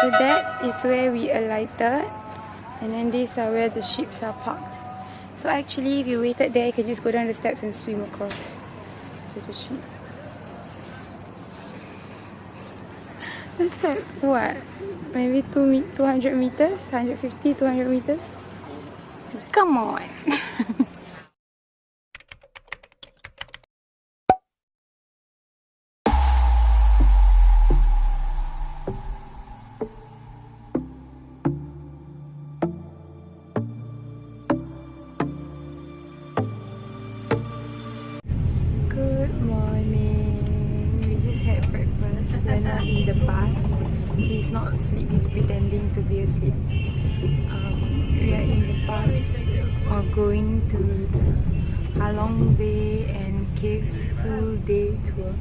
So that is where we alighted, and then these are where the ships are parked. So actually, if you waited there, you can just go down the steps and swim across to the ship. That's like what? Maybe 200 meters, 150, 200 meters. Come on. Good morning. We just had breakfast. We're not in the bus. He's not asleep. He's pretending to be asleep. We are in the bus or going to the Halong Bay and Caves full day tour,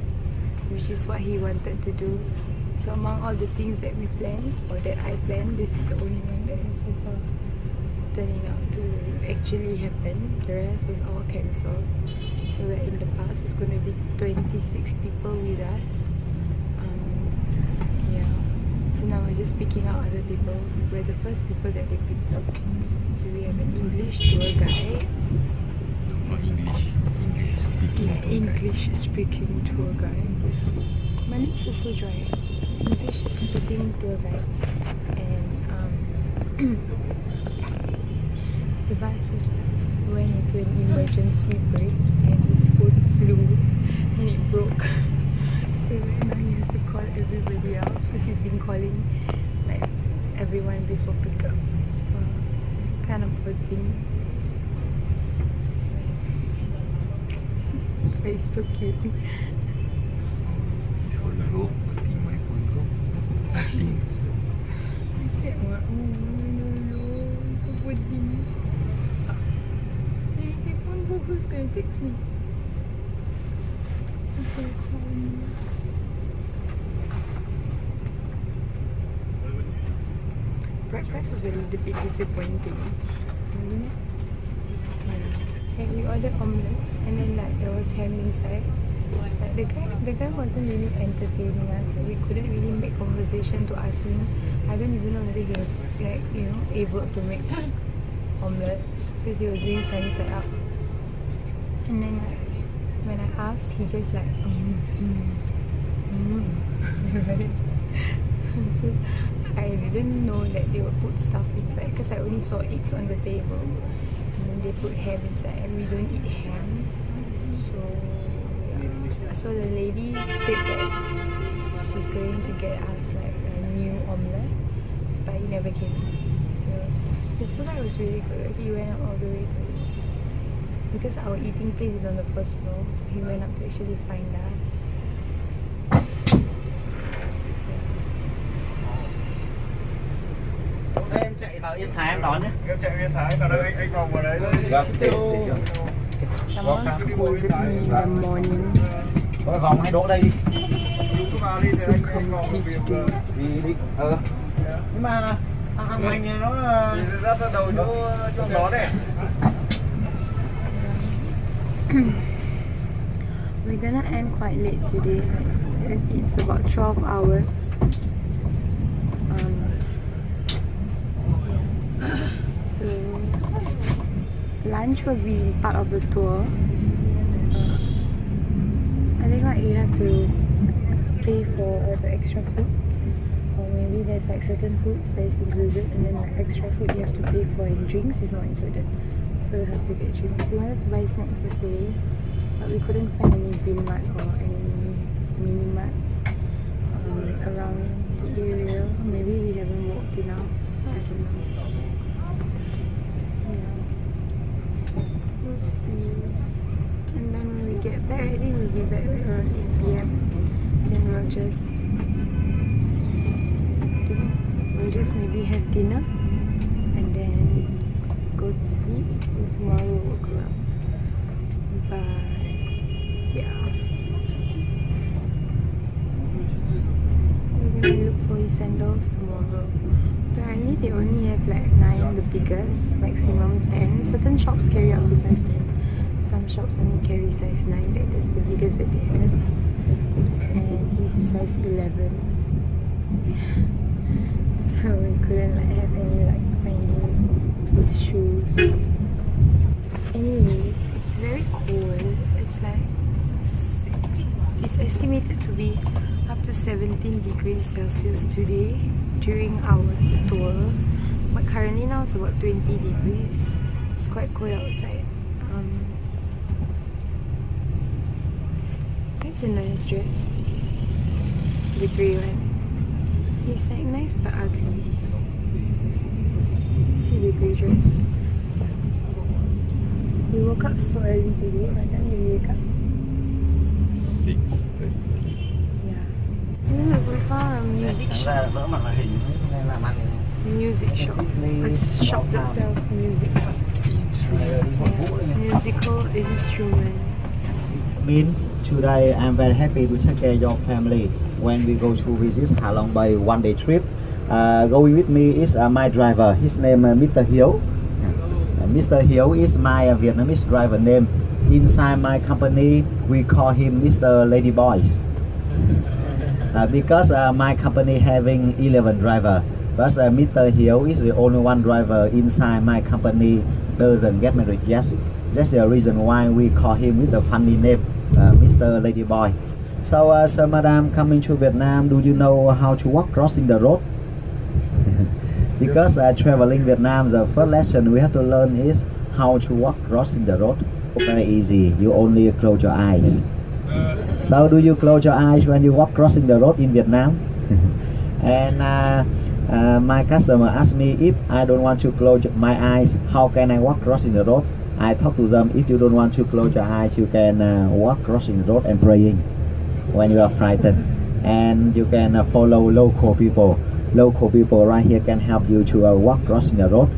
which is what he wanted to do. So among all the things that we planned, or that I planned, this is the only one that is so far turning out to actually happen. The rest was all cancelled. So we're in the bus. It's going to be 26 people with us. Yeah. So now we're just picking out other people. We're the first people that they picked up. So we have an English tour guide. Not English. English speaking. Yeah, English speaking tour guide. My lips are so dry. English speaking tour guide. And the bus just went into an emergency break and his phone flew and it broke. So now he has to call everybody else because he's been calling like everyone before pickup. So kind of poor thing. But it's so cute. He's holding the rope, putting my phone rope. Nothing. I said what? Oh no, so poor thing. Hey, my phone broke. Who's gonna fix me? Okay, call me. Breakfast was a little bit disappointing, wasn't it? Yeah. And we ordered omelette, and then like there was ham inside. Like the guy wasn't really entertaining us. Like, we couldn't really make conversation to ask him. I don't even know whether he was like able to make omelette because he was doing sunny side up. And then like when I asked, he just like So I didn't know that they would put stuff inside because I only saw eggs on the table, and then they put ham inside, and we don't eat ham. So yeah. So the lady said that she's going to get us like a new omelette, but he never came. So the tour guide was really good. He went up all the way to, because our eating place is on the first floor, so he went up to actually find us. Em chạy vào Yên Thái em đón nhé. Em chạy Yên Thái, còn đây anh vòng vào đấy thôi. Someone scolded me in the morning. Thôi vòng hay đỗ đây đi. Cứ vào đi thì anh vòng một việc Đi. Nhưng mà thằng anh này nó dắt ra đầu chỗ đó này. We're gonna end quite late today. It's about 12 hours. So lunch will be part of the tour. I think like you have to pay for the extra food, or maybe there's like certain foods that is included, and then like extra food you have to pay for, and drinks is not included. So you have to get drinks. We wanted to buy snacks yesterday, but we couldn't find any Vilmart or any mini marts around the area. Maybe we haven't walked enough, so I don't know. We'll see. And then when we get back, I think we'll be back like around 8 PM. Then we'll just maybe have dinner and then go to sleep. And tomorrow we'll walk around. But yeah, we're gonna look for his sandals tomorrow. Apparently they only have like 9, the biggest, maximum 10. Certain shops carry up to size 10. Some shops only carry size 9, that is the biggest that they have. And he's size 11. shouldn't like have any like finding issues. Anyway, it's very cold. It's like it's estimated to be up to 17 degrees Celsius today during our tour, but currently now it's about 20 degrees. It's quite cold outside. It's a nice dress, the grey one. It's like nice but ugly. See the grey dress. We woke up so early today. What time did we wake up? 6:30. Yeah. Look, we found a music shop. Music shop. A shop that sells music. Yeah. Musical instrument. Min, today I'm very happy to take care of your family when we go to visit Halong by one-day trip. Going with me is my driver. His name Mr. Hiếu. Mr. Hiếu is my Vietnamese driver name. Inside my company, we call him Mr. Ladyboys. Because my company having 11 driver, but Mr. Hiếu is the only one driver inside my company doesn't get married yet. That's the reason why we call him with a funny name, Mr. Ladyboy. So, Sir Madam, coming to Vietnam, do you know how to walk crossing the road? Because traveling Vietnam, the first lesson we have to learn is how to walk crossing the road. Very easy. You only close your eyes. So, do you close your eyes when you walk crossing the road in Vietnam? And my customer asked me if I don't want to close my eyes, how can I walk crossing the road? I talk to them, if you don't want to close your eyes, you can walk crossing the road and praying when you are frightened. And you can follow local people. Local people right here can help you to walk crossing the road.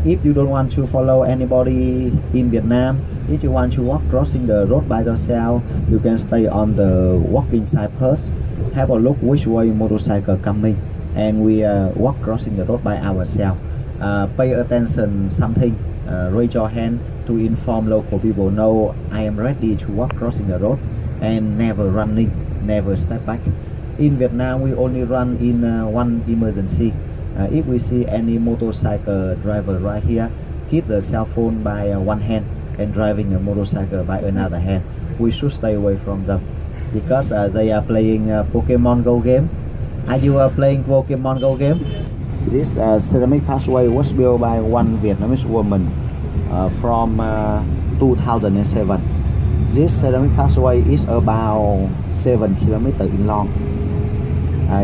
If you don't want to follow anybody in Vietnam, if you want to walk crossing the road by yourself, you can stay on the walking side first. Have a look which way motorcycle coming, and we walk crossing the road by ourselves. Pay attention something. Raise your hand to inform local people. No, I am ready to walk crossing the road, and never running, never step back. In Vietnam, we only run in one emergency. If we see any motorcycle driver right here, keep the cell phone by one hand and driving a motorcycle by another hand, we should stay away from them because they are playing Pokemon Go game. Are you playing Pokemon Go game? This ceramic pathway was built by one Vietnamese woman from 2007. This ceramic pathway is about 7 kilometers in long.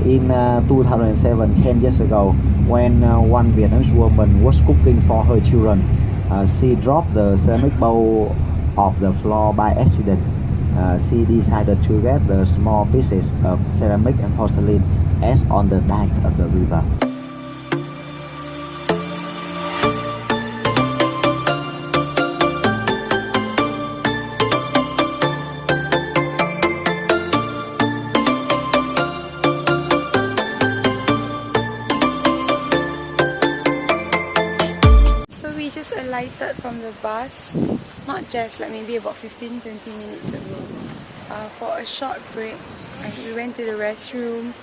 In 2007, 10 years ago, when one Vietnamese woman was cooking for her children, she dropped the ceramic bowl off the floor by accident. She decided to get the small pieces of ceramic and porcelain as on the dike of the river. Alighted from the bus, not just like maybe about 15-20 minutes ago, for a short break. We went to the restroom.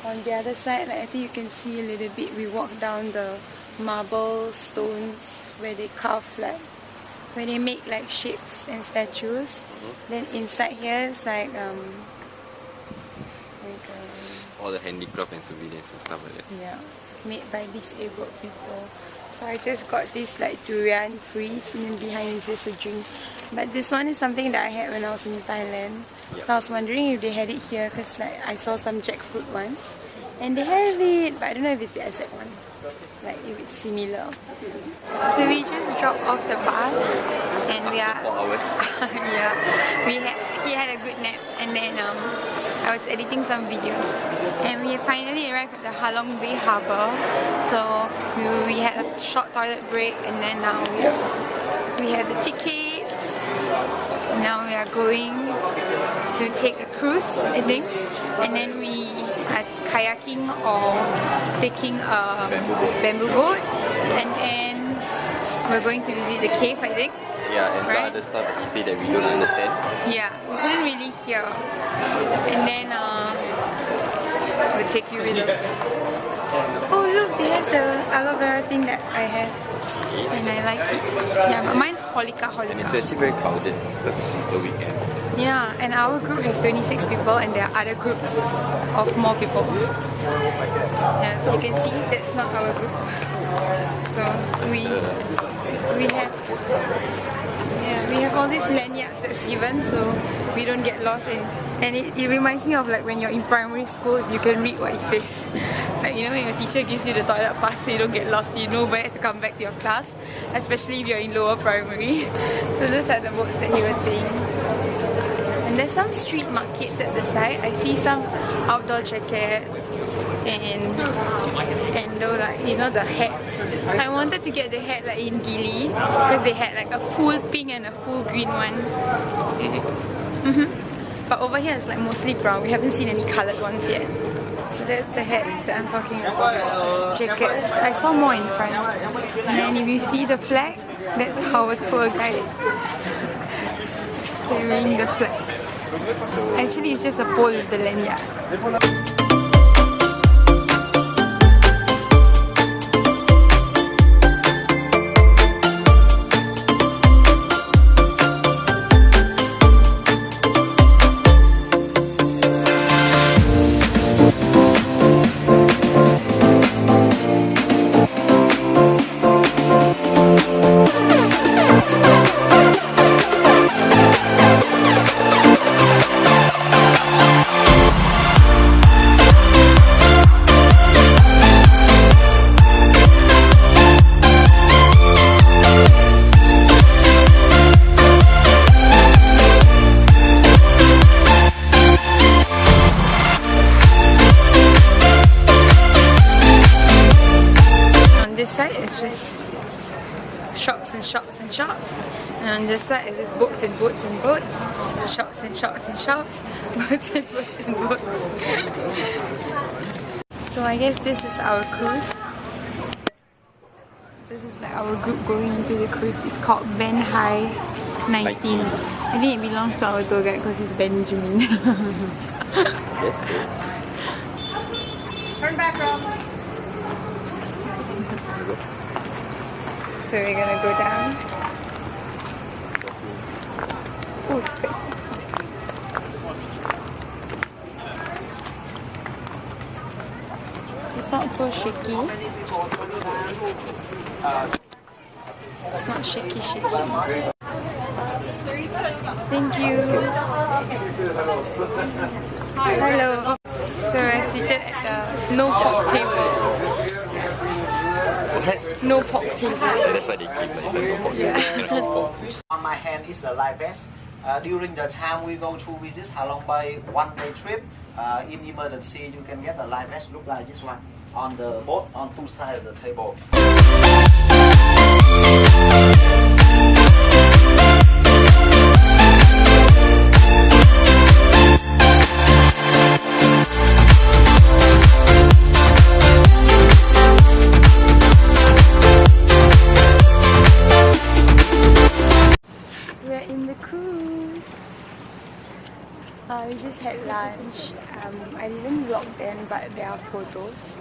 On the other side, like, I think you can see a little bit, we walked down the marble stones where they carve, like where they make like shapes and statues. Then inside here is like all the handicraft and souvenirs and stuff like that. Yeah, made by disabled people. So I just got this like durian freeze, and then behind is just a drink. But this one is something that I had when I was in Thailand. Yep. So I was wondering if they had it here, because like I saw some jackfruit ones and they have it, but I don't know if it's the exact one, like if it's similar. So we just dropped off the bus and we are 4 hours. yeah, he had a good nap, and then I was editing some videos, and we finally arrived at the Halong Bay Harbour. So we had a short toilet break, and then now we have the tickets. Now we are going to take a cruise, I think, and then we are kayaking or taking a bamboo boat, and then we're going to visit the cave, I think. Yeah, and right? some other stuff that he said that we don't understand. Yeah, we couldn't really hear. And then we'll take you with us. Oh look, they have the aloe vera thing that I have, and I like it. Yeah, but mine's Holika. It's actually very crowded because it's the weekend. Yeah, and our group has 26 people, and there are other groups of more people. As you can see, that's not our group. So we have all these lanyards that's given, so we don't get lost. And it reminds me of like when you're in primary school, you can read what it says. Like, you know, when your teacher gives you the toilet pass so you don't get lost, you know where to come back to your class, especially if you're in lower primary. So those are the books that he was saying. And there's some street markets at the side. I see some outdoor jackets and though, like, you know, the hats. I wanted to get the hat like in Gili because they had like a full pink and a full green one. But over here it's like mostly brown. We haven't seen any coloured ones yet. So that's the hats that I'm talking about. Jackets. I saw more in front. And if you see the flag, that's our tour guide carrying the flag. Actually, it's just a pole with the lanyard. Shops, and on this side is just boats and boats and boats, shops and shops and shops, boats and boats and boats. So I guess this is our cruise. This is like our group going into the cruise. It's called Ben Hai 19. I think it belongs to our tour guide because it's Benjamin. Yes, sir. Turn back, Rob. So we're gonna go down. Oh, it's crazy. It's not so shaky. It's not shaky. Thank you. Hello. So we're seated at the no pork table. No pork table. That's what they keep. On my hand is the life vest. During the time we go to visit Halong by one-day trip, in emergency you can get a life vest look like this one on the boat on two sides of the table. We just had lunch. I didn't vlog then, but there are photos.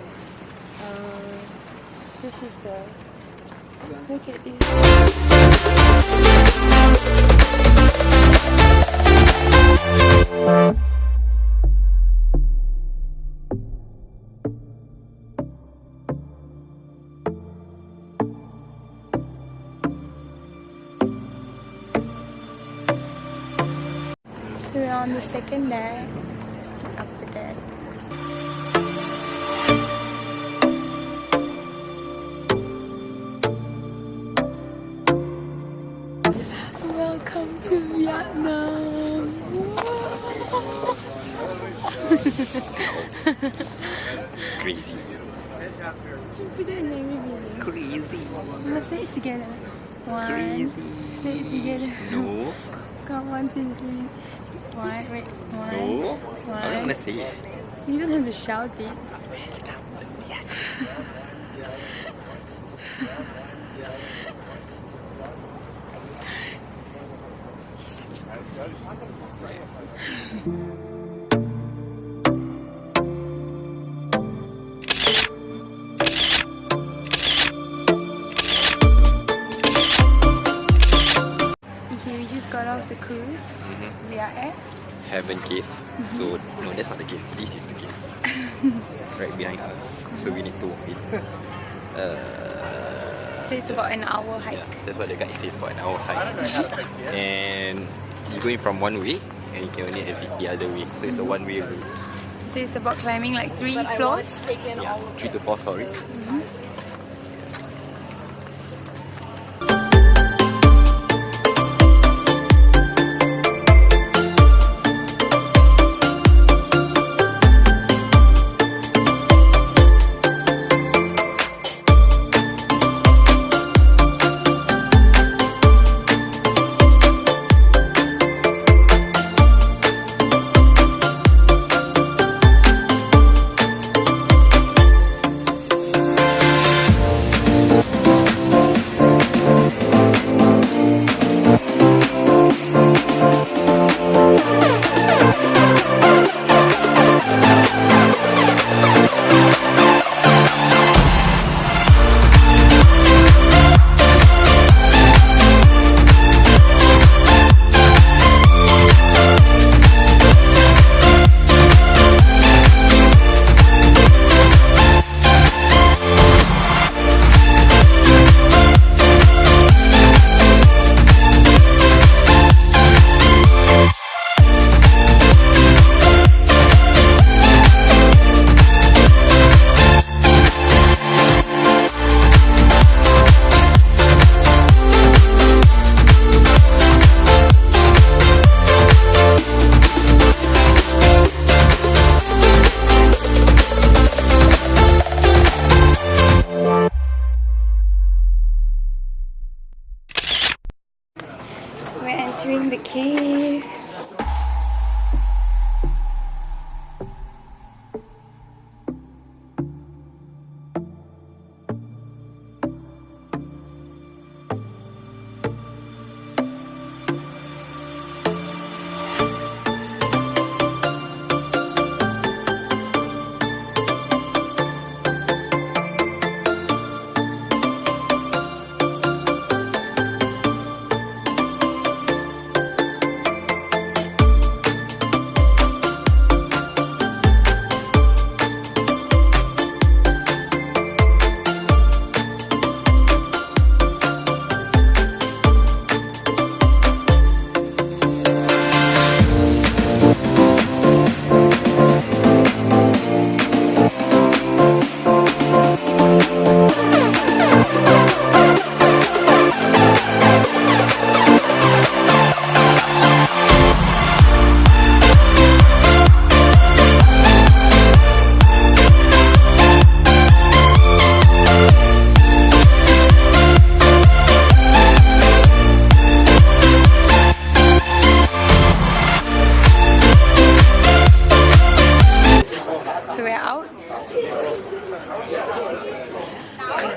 This is the... Look at this. So we're on the second deck, upper deck. Welcome to Vietnam! Crazy. Should put it in every video. Crazy. Let's say it together. One. Crazy. Say it together. No. Come on, 2, 3. One, wait, one. No. One. I don't want to say it. You don't have to shout it. He's such a pussy. Heaven Cave. So no, that's not the cave. This is the cave. Right behind us. So we need to walk in. So it's about an hour hike. Yeah, that's what the guide says for an hour hike. And you're going from one way and you can only exit the other way. So it's a one-way route. So it's about climbing like 3 floors. Yeah, 3 to 4 stories. We're entering the cave.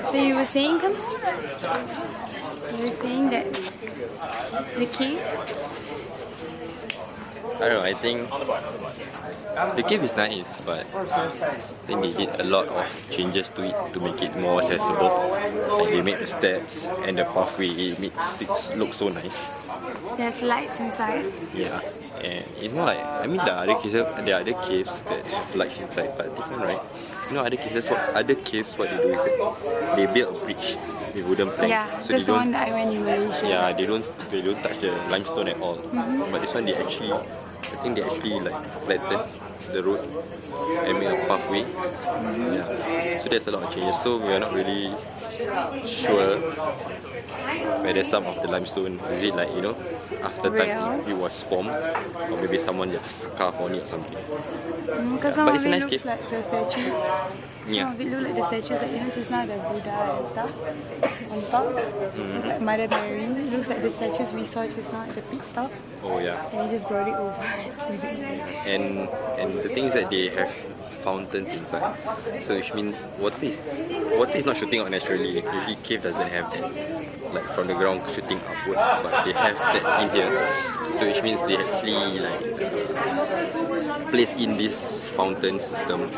So you were saying, you were saying that the cave? I don't know, I think the cave is nice, but I think they did a lot of changes to it to make it more accessible. Like they made the steps and the pathway, it makes it look so nice. There's lights inside. Yeah, and it's not like, I mean there are other caves that have lights inside, but this one, right? You know, other caves what they do is that they build a bridge with wooden plank. Yeah, so that's the one that I went in Malaysia. Yeah, they don't touch the limestone at all. But this one they actually, I think they actually like flattened the road and made a pathway. Yeah. So there's a lot of changes. So we are not really sure whether some of the limestone, is it like, you know, after time it was formed, or maybe someone just carved on it or something. Because Yeah, some but of it's a it nice looks cave. like the statues. Yeah. Some of it look like the statues, like, you know, just now the Buddha and stuff on top. Looks like Mother Mary. Looks like the statues we saw just now at the pit stop. Oh yeah. And he just brought it over. And the thing is that they have fountains inside, so which means water is not shooting out naturally. Usually cave doesn't have that, like from the ground shooting upwards, but they have that in here. So which means they actually like place in this fountain system,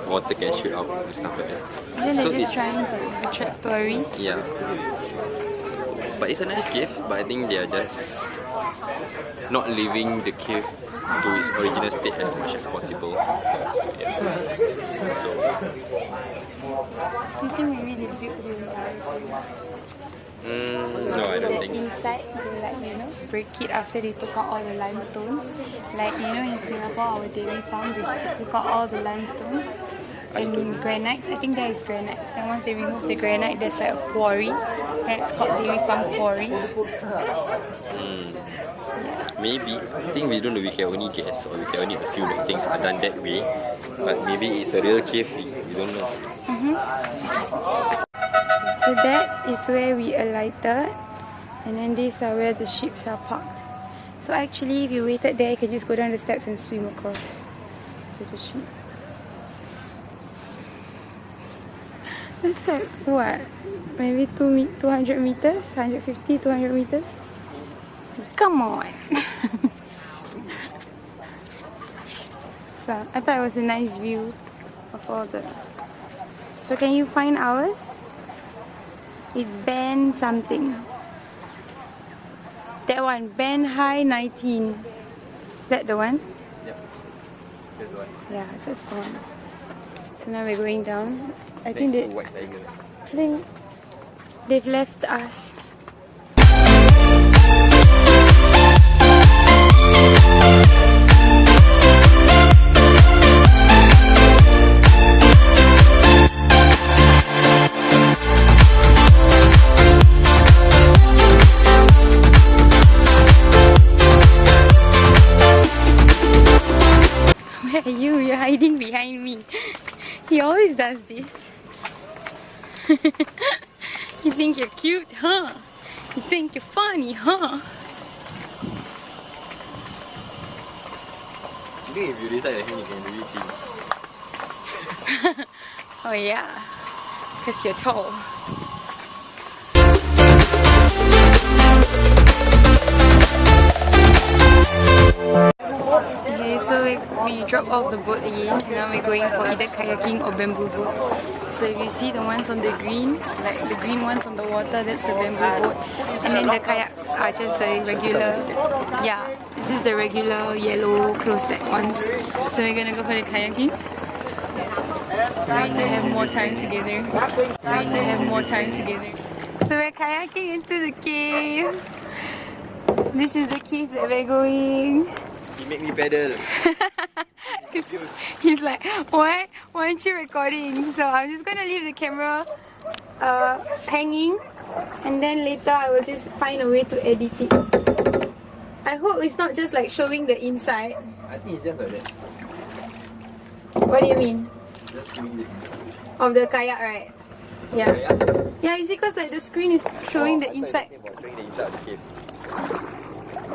water can shoot out and stuff like that. And then So they're just it's- trying to attract tourists. Yeah. But it's a nice cave, but I think they are just not leaving the cave to its original state as much as possible. Yeah. So Do you think maybe they built the entire thing? no, I don't think so. Inside, they like, you know, break it after they took out all the limestones. Like, you know, in Singapore, our dairy farm, they took out all the limestones and granite. I think that is granite. And once they remove the granite, there's like a quarry. That's called dairy farm quarry. Maybe. I think we don't know, we can only guess or we can only assume that things are done that way. But maybe it's a real cave, we don't know. So that is where we alighted. And then these are where the ships are parked. So actually, if you waited there, you can just go down the steps and swim across to the ship. That's like, what? Maybe 200 meters? 150, 200 meters? Come on! So, I thought it was a nice view of all the... So can you find ours? It's band something. That one, band high 19. Is that the one? Yep. That's the one. Yeah, that's the one. So now we're going down. I think they've left us. Where are you? You're hiding behind me. He always does this. You think you're cute, huh? You think you're funny, huh? I think if you raise up your hand, you can really see. Oh yeah, because you're tall. Okay, so we dropped off the boat again. Now we're going for either kayaking or bamboo boat. So if you see the ones on the green, like the green ones on the water, that's the bamboo boat. And then the kayaks are just the regular, yeah, it's just the regular yellow closed-deck ones. So we're gonna go for the kayaking. So we can have more time together. So we're kayaking into the cave. This is the cave that we're going. You make me pedal. He's like, why aren't you recording? So I'm just gonna leave the camera hanging, and then later I will just find a way to edit it. I hope it's not just like showing the inside. I think it's just like that. What do you mean? Just doing it. Of the kayak, right? Yeah. Yeah, you see, because like the screen is showing the inside. Showing the inside of the cave.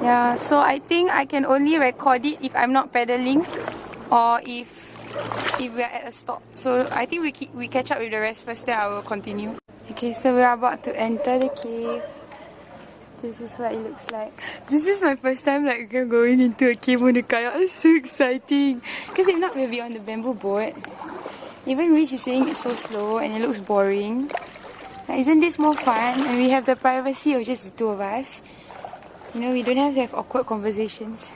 Yeah, so I think I can only record it if I'm not pedaling or if we are at a stop. So I think we catch up with the rest first, then I will continue. Okay, so we are about to enter the cave. This is what it looks like. This is my first time like going into a cave on a kayak. It's so exciting. Because if not, we'll be on the bamboo boat. Even Rich is saying it's so slow and it looks boring. Like, isn't this more fun? And we have the privacy of just the two of us. You know, we don't have to have awkward conversations.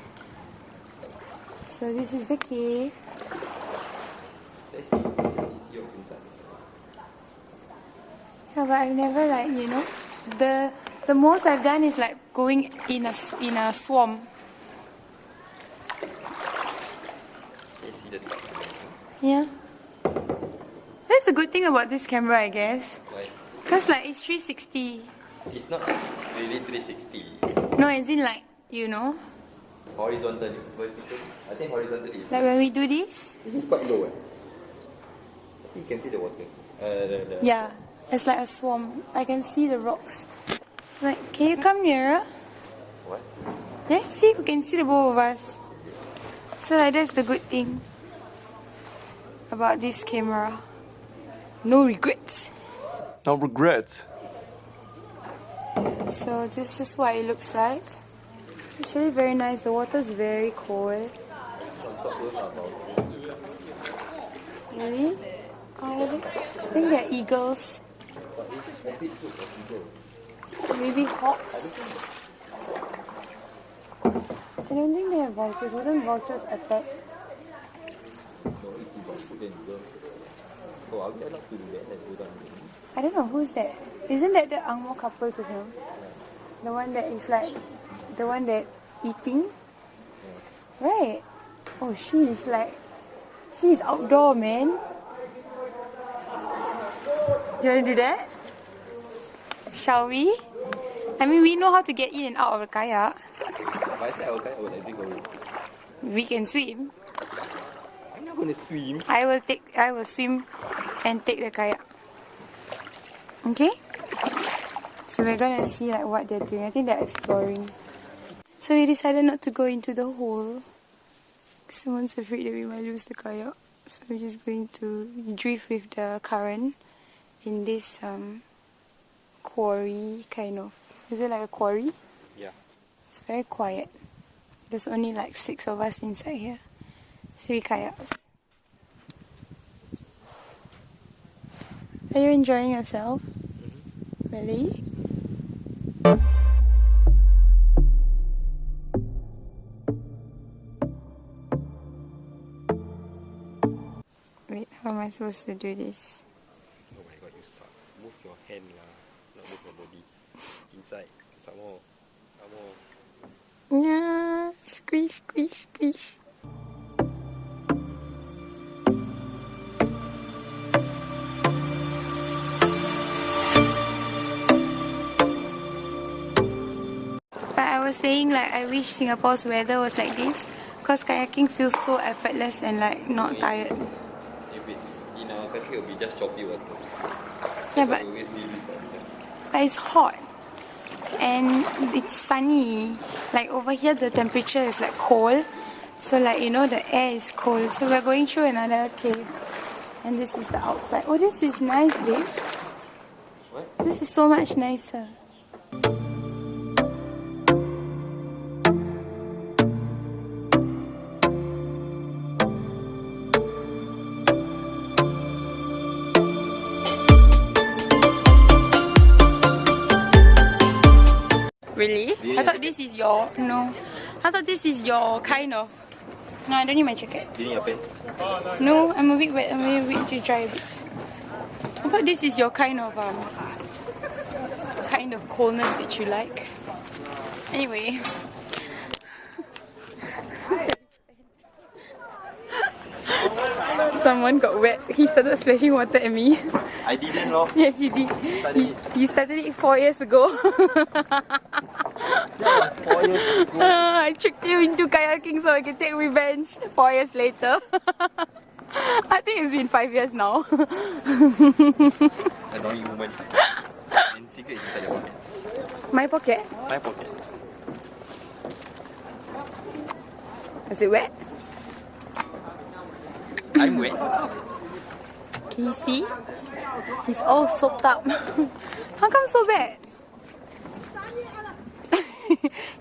So this is the cave. Yeah, but I've never like, you know, the most I've done is like going in a swamp. Yeah. That's a good thing about this camera, I guess. Why? Because like it's 360. It's not really 360. No, as in like, you know, Horizontally, vertical. I think horizontally. like when we do this. This is quite low. I think you can see the water. Yeah, it's like a swamp. I can see the rocks. Like, can you come nearer? What? Yeah, see, we can see the both of us. So like that's the good thing about this camera. No regrets. No regrets. So this is what it looks like. It's actually very nice. The water is very cold. Really? Oh, I think they're eagles. Maybe hawks. I don't think they have vultures. Wouldn't vultures attack? I don't know, who's that? Isn't that the Ang Moh couple just now? The one that is like, the one that eating? Right. Oh, she's outdoor, man. Do you want to do that? Shall we? I mean, we know how to get in and out of the kayak. We can swim. I'm not going to swim. I will swim and take the kayak. Okay? So we're gonna see like what they're doing. I think they're exploring. So we decided not to go into the hole. Someone's afraid that we might lose the kayak. So we're just going to drift with the current in this quarry kind of. Is it like a quarry? Yeah. It's very quiet. There's only like 6 of us inside here. 3 kayaks. Are you enjoying yourself? Really? Wait, how am I supposed to do this? Oh my god, you suck. Move your hand lah, not move your body. Inside. Some more. Yeah, squish, squish, squish. But I was saying like I wish Singapore's weather was like this, because kayaking feels so effortless and like not tired. If it's in our country, it'll be just choppy water. Yeah, but it's hot and it's sunny. Like over here the temperature is like cold, so like you know the air is cold. So we're going through another cave and this is the outside. Oh, this is nice, babe. What? This is so much nicer. Really? I thought this is your... No. I thought this is your kind of... No, I don't need my jacket. Do you need your pen? No, I'm a bit wet. I'm a bit too dry a bit. I thought this is your kind of coldness that you like. Anyway. Someone got wet. He started splashing water at me. I didn't know. Yes, you did. You started it 4 years ago. 4 years ago. I tricked you into kayaking so I can take revenge 4 years later. I think it's been 5 years now. Annoying woman. And secret is inside the pocket. My pocket? My pocket. Is it wet? I'm wet. Can you see? He's all soaked up. How come so bad?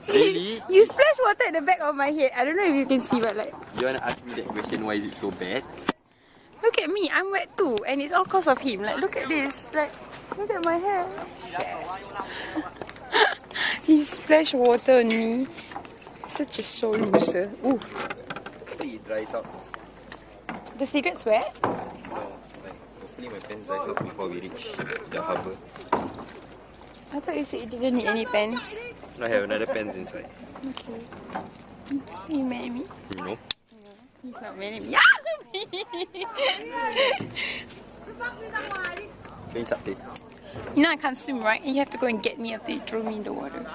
Really? You splash water at the back of my head. I don't know if you can see, but like... You wanna ask me that question, why is it so bad? Look at me, I'm wet too. And it's all cause of him. Like, look at this. Like, look at my hair. He splashed water on me. Such a sore loser. Ooh. Hopefully it dries out. The cigarette's wet? No, like, hopefully my pants dries out before we reach the harbour. I thought you said you didn't need any pants. I have another pants inside. Okay. Are you mad at me? No. He's not mad at me. You know I can't swim, right? And you have to go and get me after you throw me in the water.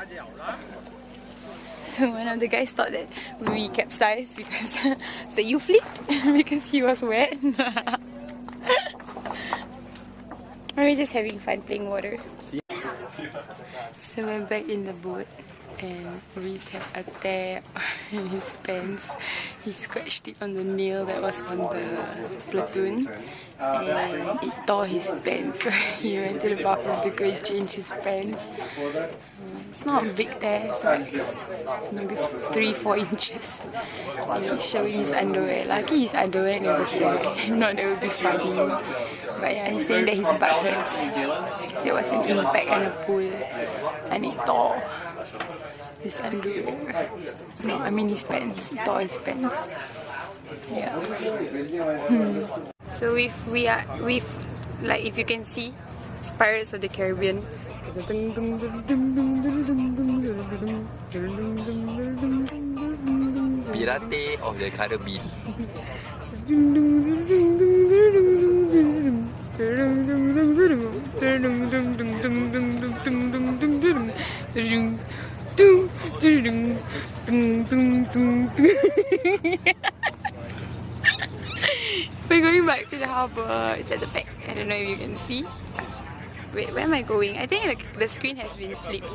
So one of the guys thought that we capsized because so you flipped because he was wet. We're just having fun playing water. So we're back in the boat and Reese had a tear in his pants. He scratched it on the nail that was on the platoon and it tore his pants. So he went to the bathroom to go and change his pants. It's not a big tear, it's like maybe 3-4 inches. And he's showing his underwear. Lucky his underwear never tear. If not, that would be funny. But yeah, he's saying that his butt hurts because there was an impact and a pull and it tore his underwear. No, I mean his pants. It tore his pants. Yeah. So if if you can see, it's Pirates of the Caribbean. Pirate of the Caribbean. We're going back to the harbour. It's at the back. I don't know if you can see. Wait, where am I going? I think the screen has been flipped.